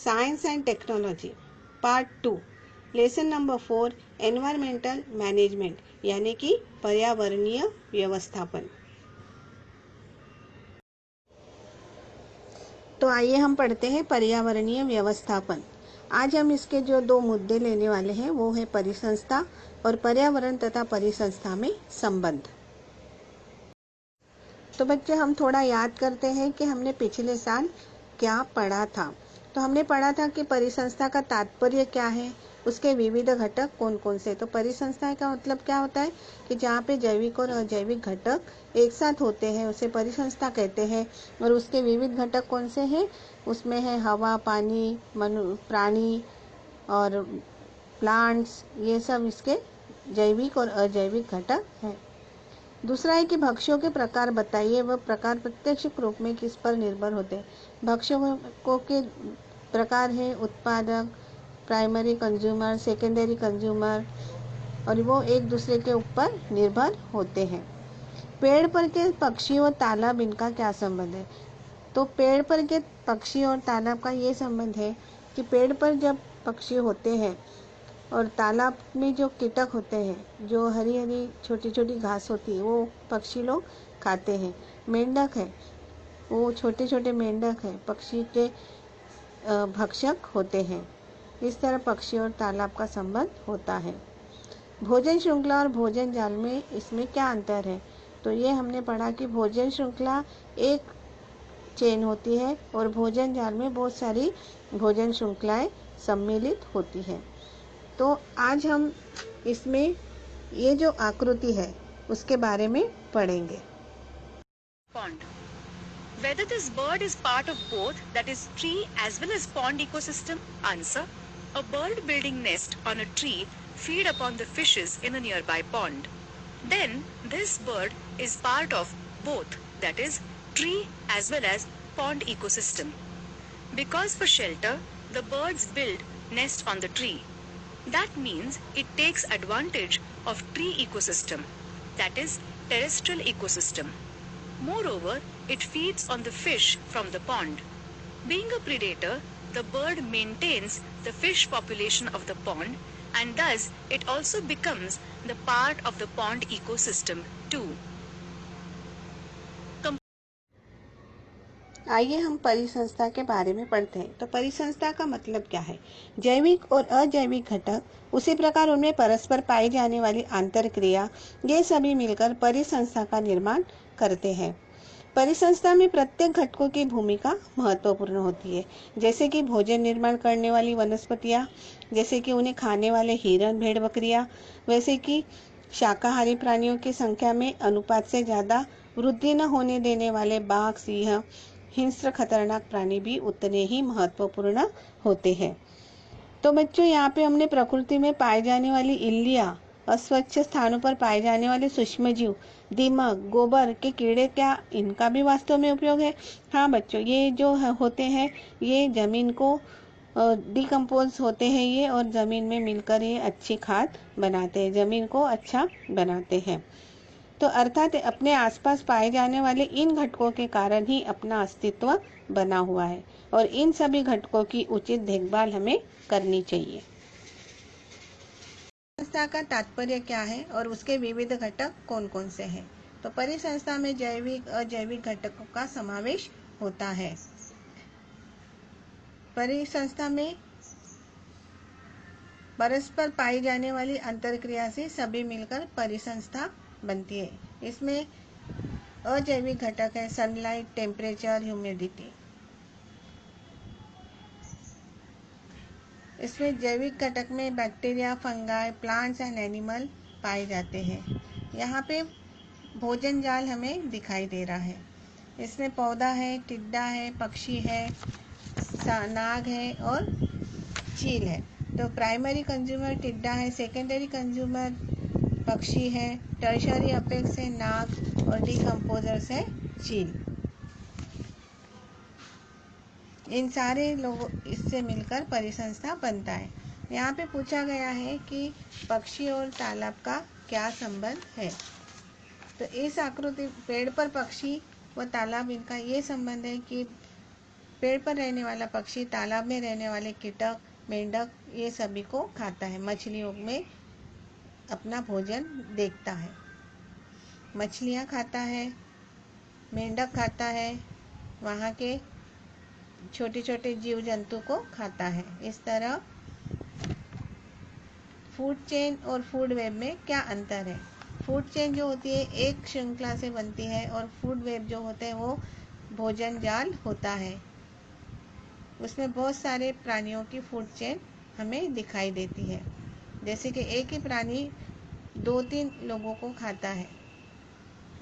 Science and technology part 2 lesson number 4 environmental management यानी कि पर्यावरणीय व्यवस्थापन। तो आइए हम पढ़ते हैं पर्यावरणीय व्यवस्थापन। आज हम इसके जो दो मुद्दे लेने वाले हैं वो है परिसंस्था और पर्यावरण तथा परिसंस्था में संबंध। तो बच्चे हम थोड़ा याद करते हैं कि हमने पिछले साल क्या पढ़ा था। तो हमने पढ़ा था कि परिसंस्था का तात्पर्य क्या है, उसके विविध घटक कौन कौन से। तो परिसंस्था का मतलब क्या होता है कि जहाँ पे जैविक और अजैविक घटक एक साथ होते हैं उसे परिसंस्था कहते हैं। और उसके विविध घटक कौन से हैं, उसमें है हवा, पानी, प्राणी और प्लांट्स, ये सब इसके जैविक और अजैविक घटक हैं। दूसरा है कि भक्ष्यों के प्रकार बताइए, वह प्रकार प्रत्यक्ष रूप में किस पर निर्भर होते हैं। भक्ष्यों के प्रकार है उत्पादक, प्राइमरी कंज्यूमर, सेकेंडरी कंज्यूमर, और वो एक दूसरे के ऊपर निर्भर होते हैं। पेड़ पर के पक्षी और तालाब, इनका क्या संबंध है। तो पेड़ पर के पक्षी और तालाब का ये संबंध है कि पेड़ पर जब पक्षी होते हैं और तालाब में जो कीटक होते हैं, जो हरी हरी छोटी छोटी घास होती है, वो पक्षी लोग खाते हैं। मेंढक है, वो छोटे छोटे मेंढक हैं, पक्षी के भक्षक होते हैं। इस तरह पक्षी और तालाब का संबंध होता है। भोजन श्रृंखला और भोजन जाल में इसमें क्या अंतर है। तो ये हमने पढ़ा कि भोजन श्रृंखला एक चेन होती है और भोजन जाल में बहुत सारी भोजन श्रृंखलाएं सम्मिलित होती हैं। तो आज हम इसमें ये जो आकृति है उसके बारे में पढ़ेंगे। Pond. Whether this bird is part of both, that is tree as well as pond ecosystem? Answer: a bird building nest on a tree feed upon the fishes in a nearby pond. Then this bird is part of both, that is tree as well as pond ecosystem. Because for shelter, the birds build nest on the tree. That means it takes advantage of tree ecosystem, that is terrestrial ecosystem. Moreover, it feeds on the fish from the pond. Being a predator, the bird maintains the fish population of the pond, and thus it also becomes the part of the pond ecosystem too. आइए हम परिसंस्था के बारे में पढ़ते हैं। तो परिसंस्था का मतलब क्या है। जैविक और अजैविक घटक, उसी प्रकार उनमें परस्पर पाई जाने वाली आंतर क्रिया, ये सभी मिलकर परिसंस्था का निर्माण करते हैं। परिसंस्था में प्रत्येक घटकों की भूमिका महत्वपूर्ण होती है। जैसे कि भोजन निर्माण करने वाली वनस्पतियाँ, जैसे कि उन्हें खाने वाले हिरण, भेड़, बकरियाँ, वैसे कि शाकाहारी प्राणियों की संख्या में अनुपात से ज़्यादा वृद्धि न होने देने वाले बाघ, सिंह, हिंस्र खतरनाक प्राणी भी उतने ही महत्वपूर्ण होते हैं। तो बच्चों यहाँ पे हमने प्रकृति में पाए जाने वाली इल्लियाँ, अस्वच्छ स्थानों पर पाए जाने वाले सूक्ष्मजीव, दीमक, गोबर के कीड़े, क्या इनका भी वास्तव में उपयोग है। हाँ बच्चों, ये जो होते हैं ये जमीन को डिकम्पोज होते हैं ये, और जमीन में मिलकर ये अच्छी खाद बनाते हैं, जमीन को अच्छा बनाते हैं। तो अर्थात अपने आसपास पाए जाने वाले इन घटकों के कारण ही अपना अस्तित्व बना हुआ है, और इन सभी घटकों की उचित देखभाल हमें करनी चाहिए। परिसंस्था का तात्पर्य क्या है और उसके विविध घटक कौन कौन से हैं। तो परिसंस्था में जैविक अजैविक घटकों का समावेश होता है। परिसंस्था में परस्पर पाई जाने वाली अंतरक्रिया से सभी मिलकर परिसंस्था बनती है। इसमें अजैविक घटक है सनलाइट, टेम्परेचर, ह्यूमिडिटी। इसमें जैविक घटक में bacteria, fungi, plants and animal पाए जाते हैं। यहाँ पे भोजन जाल हमें दिखाई दे रहा है। इसमें पौधा है, टिड्डा है, पक्षी है, नाग है और चील है। तो प्राइमरी कंज्यूमर टिड्डा है, सेकेंडरी कंज्यूमर पक्षी है, टर्शरी अपेक्स है नाग, और डिकम्पोजर्स है चील। इन सारे लोगों इससे मिलकर परिसंस्था बनता है। यहाँ पे पूछा गया है कि पक्षी और तालाब का क्या संबंध है। तो इस आकृति पेड़ पर पक्षी व तालाब, इनका ये संबंध है कि पेड़ पर रहने वाला पक्षी, तालाब में रहने वाले कीटक, मेंढक, ये सभी को खाता है। मछलियों में अपना भोजन देखता है। मछलियाँ खाता है, मेंढक खाता है, वहाँ के छोटे छोटे जीव जंतु को खाता है। इस तरह फूड चेन और फूड वेब में क्या अंतर है? फूड चेन जो होती है एक श्रृंखला से बनती है और फूड वेब जो होते हैं वो भोजन जाल होता है। उसमें बहुत सारे प्राणियों की फूड चेन हमें दिखाई देती है। जैसे कि एक ही प्राणी 2-3 लोगों को खाता है।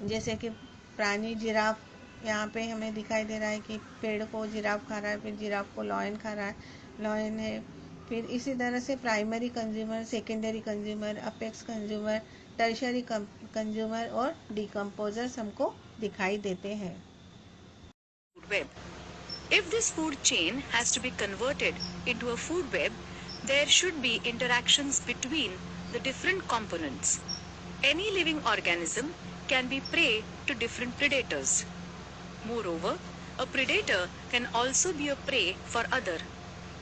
जैसे कि प्राणी जिराफ, यहाँ पे हमें दिखाई दे रहा है कि पेड़ को जिराफ खा रहा है, फिर जिराफ को लॉयन खा रहा है, लॉयन है। फिर इसी तरह से primary consumer, secondary consumer, apex consumer, tertiary consumer और डिकम्पोजर्स हमको दिखाई देते हैं। Food web. If this food chain has to be converted into a food web, there should be interactions between the different components. Any living organism can be prey to different predators. Moreover, a predator can also be a prey for other.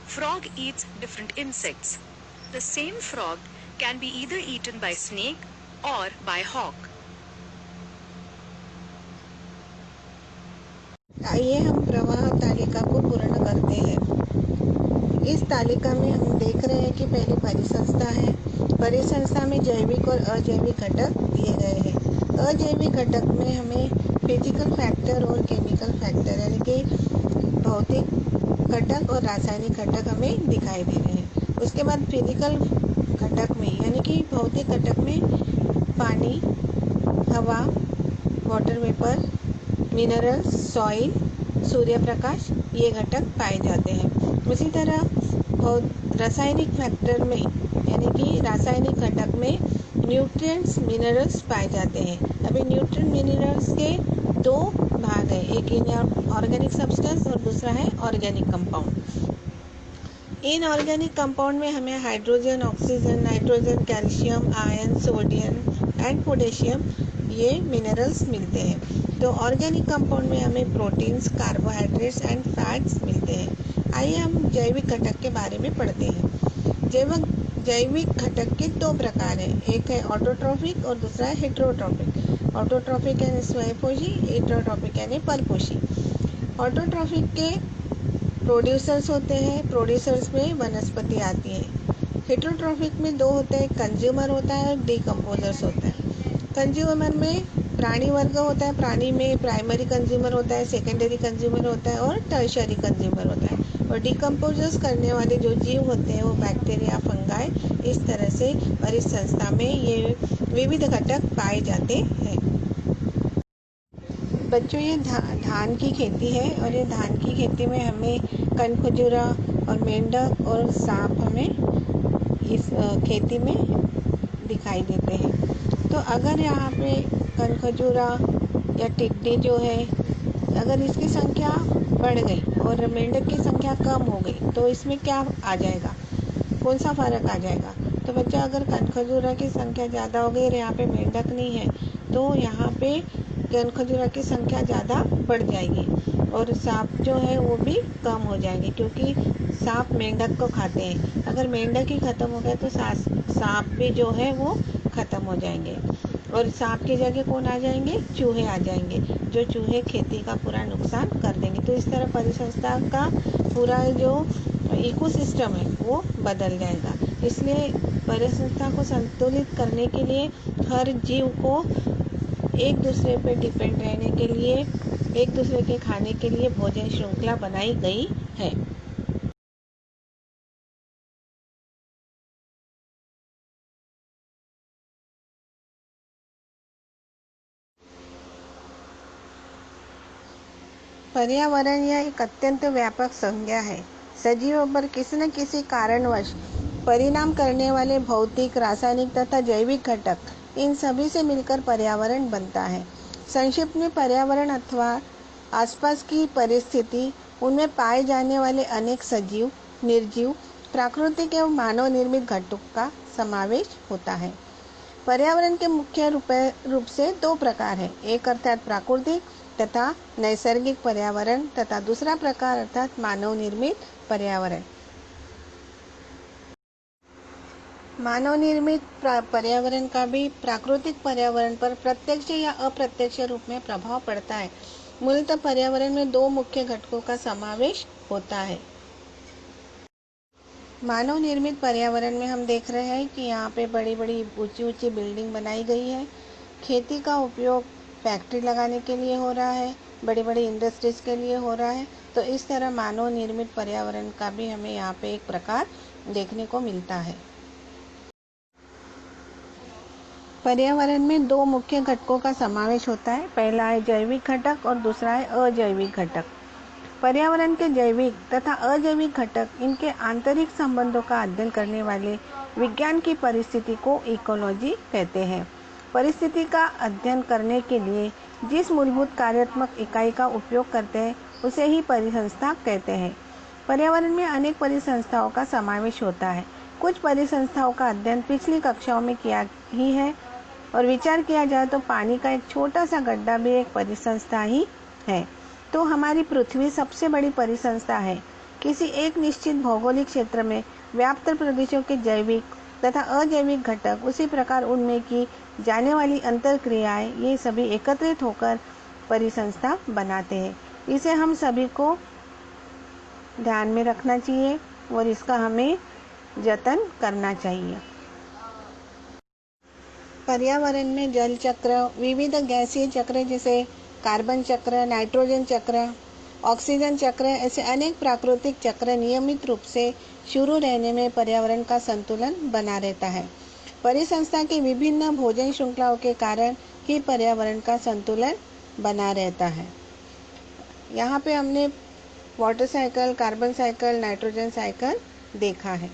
Frog eats different insects. The same frog can be either eaten by snake or by hawk. आइए हम प्रवाह तालिका को पूर्ण करते हैं। इस तालिका में हम देख रहे हैं कि पहली परिसंस्था है। परिसंस्था में जैविक और अजैविक घटक दिए गए हैं। अजैविक घटक में हमें फिजिकल फैक्टर और केमिकल फैक्टर यानी कि भौतिक घटक और रासायनिक घटक हमें दिखाई दे रहे हैं। उसके बाद फिजिकल घटक में यानी कि भौतिक घटक में पानी, हवा, water vapour, minerals, soil, Surya Prakash, ये घटक पाए जाते हैं। उसी तरह रासायनिक फैक्टर में यानी कि रासायनिक घटक में न्यूट्रिएंट्स, मिनरल्स पाए जाते हैं। अभी न्यूट्रिएंट मिनरल्स के 2 भाग हैं, एक इनऑर्गेनिक सब्सटेंस और दूसरा है ऑर्गेनिक कंपाउंड। इनऑर्गेनिक कंपाउंड में हमें hydrogen, oxygen, nitrogen, calcium, iron, sodium and potassium ये मिनरल्स मिलते हैं। तो ऑर्गेनिक कंपाउंड में हमें प्रोटीन्स, कार्बोहाइड्रेट्स एंड फैट्स मिलते हैं। आइए हम जैविक घटक के बारे में पढ़ते हैं। जैविक घटक के 2 प्रकार हैं, एक है ऑटोट्रॉफिक और दूसरा है हेटेरोट्रॉफिक। ऑटोट्रॉफिक यानी स्वयंपोषी, हेटेरोट्रॉफिक यानी परपोषी। ऑटोट्रॉफिक के प्रोड्यूसर्स होते हैं, प्रोड्यूसर्स में वनस्पति आती है। हेटेरोट्रॉफिक में 2 होते हैं, कंज्यूमर होता है और डिकम्पोजर्स होता है। कंज्यूमर में प्राणी वर्ग होता है, प्राणी में प्राइमरी कंज्यूमर होता है, सेकेंडरी कंज्यूमर होता है और टर्शरी कंज्यूमर होता है। और डिकम्पोजर्स करने वाले जो जीव होते हैं वो बैक्टीरिया, फंगाई, इस तरह से परिसंस्था में ये विविध घटक पाए जाते हैं। बच्चों, ये धान की खेती है और ये धान की खेती में हमें कनखजूरा और मेंढक और सांप हमें इस खेती में दिखाई देते हैं। तो अगर यहाँ पे कनखजूरा या टिड्डी जो है, अगर इसकी संख्या बढ़ गई और मेंढक की संख्या कम हो गई तो इसमें क्या आ जाएगा, कौन सा फ़र्क आ जाएगा? तो बच्चा, अगर कनखजूरा की संख्या ज़्यादा हो गई और यहाँ पे मेंढक नहीं है तो यहाँ पे कनखजूरा की संख्या ज़्यादा बढ़ जाएगी और सांप जो है वो भी कम हो जाएंगे, क्योंकि सांप मेंढक को खाते हैं। अगर मेंढक ही ख़त्म हो गया तो सांप भी जो है वो ख़त्म हो जाएंगे और सांप की जगह कौन आ जाएंगे? चूहे आ जाएंगे, जो चूहे खेती का पूरा नुकसान कर देंगे। तो इस तरह परिसंस्था का पूरा जो इकोसिस्टम है वो बदल जाएगा। इसलिए परिसंस्था को संतुलित करने के लिए हर जीव को एक दूसरे पे डिपेंड रहने के लिए, एक दूसरे के खाने के लिए भोजन श्रृंखला बनाई गई है। पर्यावरण यह एक अत्यंत व्यापक संज्ञा है। सजीवों पर किसी न किसी कारणवश परिणाम करने वाले भौतिक, रासायनिक तथा जैविक घटक, इन सभी से मिलकर पर्यावरण बनता है। संक्षिप्त में पर्यावरण अथवा आसपास की परिस्थिति, उनमें पाए जाने वाले अनेक सजीव, निर्जीव, प्राकृतिक एवं मानव निर्मित घटकों का समावेश होता है। पर्यावरण के मुख्य रूप से दो प्रकार है, एक अर्थात प्राकृतिक तथा नैसर्गिक पर्यावरण तथा दूसरा प्रकार अर्थात मानव निर्मित पर्यावरण। मानव निर्मित पर्यावरण का भी प्राकृतिक पर्यावरण पर प्रत्यक्ष या अप्रत्यक्ष रूप में प्रभाव पड़ता है। मूलतः पर्यावरण में दो मुख्य घटकों का समावेश होता है। मानव निर्मित पर्यावरण में हम देख रहे हैं कि यहाँ पे बड़ी बड़ी ऊंची ऊंची बिल्डिंग बनाई गई है। खेती का उपयोग फैक्ट्री लगाने के लिए हो रहा है, बड़ी बड़ी इंडस्ट्रीज के लिए हो रहा है। तो इस तरह मानव निर्मित पर्यावरण का भी हमें यहाँ पे एक प्रकार देखने को मिलता है। पर्यावरण में दो मुख्य घटकों का समावेश होता है, पहला है जैविक घटक और दूसरा है अजैविक घटक। पर्यावरण के जैविक तथा अजैविक घटक, इनके आंतरिक संबंधों का अध्ययन करने वाले विज्ञान की परिस्थिति को इकोलॉजी कहते हैं। परिस्थिति का अध्ययन करने के लिए जिस मूलभूत कार्यात्मक इकाई का उपयोग करते हैं उसे ही परिसंस्था कहते हैं। पर्यावरण में अनेक परिसंस्थाओं का समावेश होता है। कुछ परिसंस्थाओं का अध्ययन पिछली कक्षाओं में किया ही है और विचार किया जाए तो पानी का एक छोटा सा गड्ढा भी एक परिसंस्था ही है। तो हमारी पृथ्वी सबसे बड़ी परिसंस्था है। किसी एक निश्चित भौगोलिक क्षेत्र में व्याप्त प्रदेशों के जैविक तथा अजैविक घटक, उसी प्रकार उनमें की जाने वाली अंतरक्रियाएं, ये सभी एकत्रित होकर परिसंस्था बनाते हैं। इसे हम सभी को ध्यान में रखना चाहिए और इसका हमें जतन करना चाहिए। पर्यावरण में जल चक्र, विविध गैसीय चक्र जैसे कार्बन चक्र, नाइट्रोजन चक्र, ऑक्सीजन चक्र, ऐसे अनेक प्राकृतिक चक्र नियमित रूप से शुरू रहने में पर्यावरण का संतुलन बना रहता है। परिसंस्था की विभिन्न भोजन श्रृंखलाओं के कारण ही पर्यावरण का संतुलन बना रहता है। यहाँ पे हमने water cycle, carbon cycle, nitrogen cycle देखा है।